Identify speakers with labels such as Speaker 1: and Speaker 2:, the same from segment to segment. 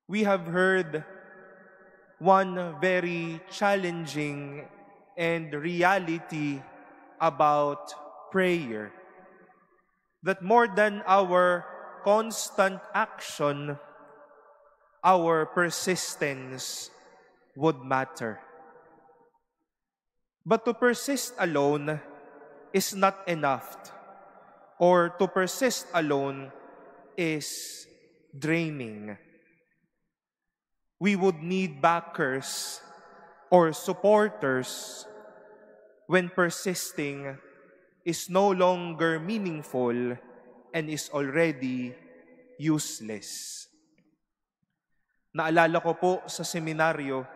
Speaker 1: We have heard one very challenging and reality about prayer, that more than our constant action, our persistence would matter. But to persist alone is not enough, or to persist alone is draining. We would need backers or supporters when persisting is no longer meaningful and is already useless. Naalala ko po sa seminaryo,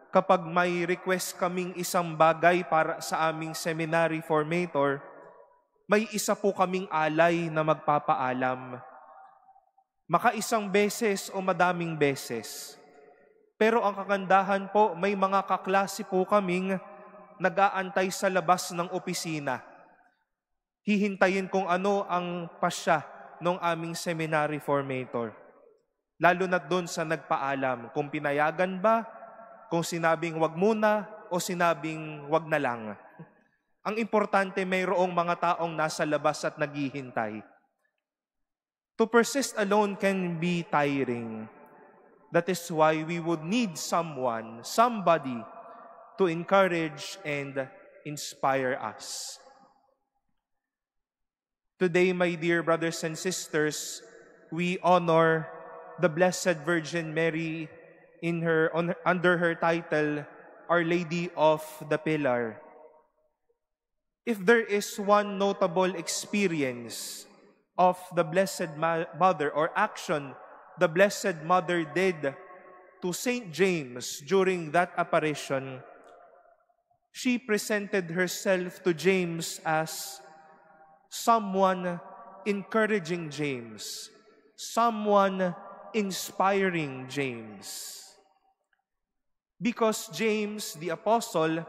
Speaker 1: kapag may request kaming isang bagay para sa aming seminary formator, may isa po kaming alay na magpapaalam. Makaisang beses o madaming beses. Pero ang kagandahan po, may mga kaklase po kaming nag-aantay sa labas ng opisina. Hihintayin kung ano ang pasya ng aming seminary formator. Lalo na doon sa nagpaalam, kung pinayagan ba, kung sinabing wag muna o sinabing wag na lang. Ang importante, mayroong mga taong nasa labas at naghihintay. To persist alone can be tiring. That is why we would need someone, somebody, to encourage and inspire us. Today, my dear brothers and sisters, we honor the Blessed Virgin Mary under her title, Our Lady of the Pillar. If there is one notable experience of the Blessed Mother or action the Blessed Mother did to Saint James during that apparition, she presented herself to James as someone encouraging James, someone inspiring James. Because James, the apostle,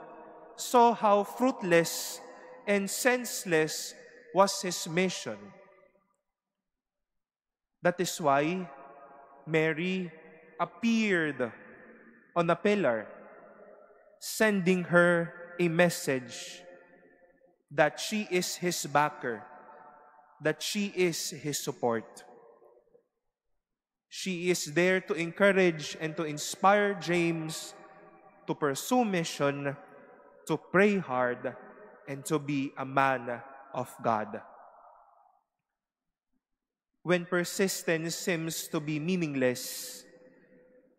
Speaker 1: saw how fruitless and senseless was his mission. That is why Mary appeared on a pillar, sending her a message that she is his backer, that she is his support. She is there to encourage and to inspire James to pursue mission, to pray hard, and to be a man of God. When persistence seems to be meaningless,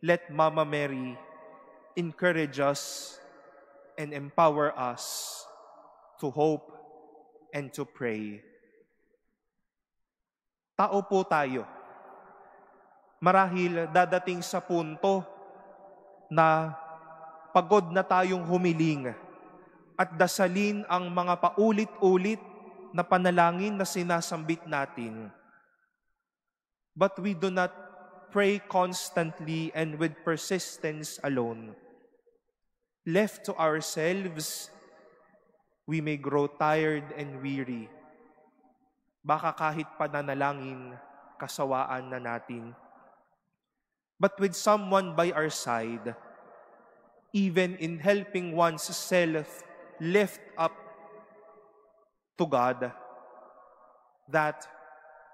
Speaker 1: let Mama Mary encourage us and empower us to hope and to pray. Tao po tayo. Marahil dadating sa punto na pagod na tayong humiling at dasalin ang mga paulit-ulit na panalangin na sinasambit natin. But we do not pray constantly and with persistence alone. Left to ourselves, we may grow tired and weary. Baka kahit pananalangin, kasawaan na natin. But with someone by our side, even in helping oneself lift up to God, that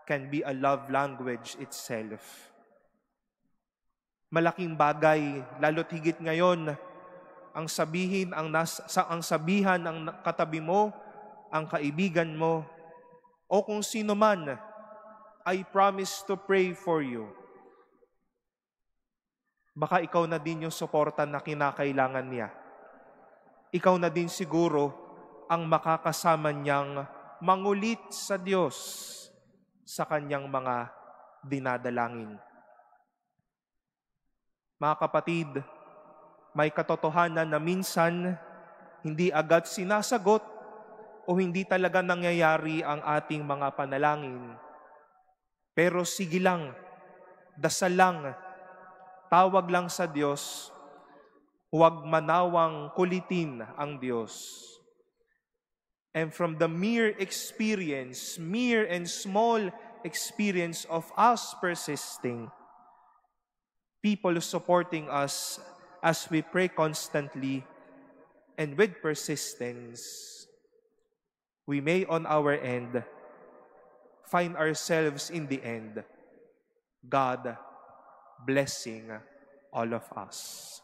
Speaker 1: can be a love language itself. Malaking bagay, lalo't higit ngayon, ang sabihan ng katabi mo, ang kaibigan mo, o kung sino man, I promise to pray for you. Baka ikaw na din yung suporta na kinakailangan niya. Ikaw na din siguro ang makakasama niyang mangulit sa Diyos sa kanyang mga dinadalangin. Mga kapatid, may katotohanan na minsan hindi agad sinasagot o hindi talaga nangyayari ang ating mga panalangin. Pero sige lang, dasal lang, tawag lang sa Diyos, huwag manawang kulitin ang Diyos. And from the mere and small experience of us persisting, people supporting us as we pray constantly and with persistence, we may on our end find ourselves in the end, God blessing all of us.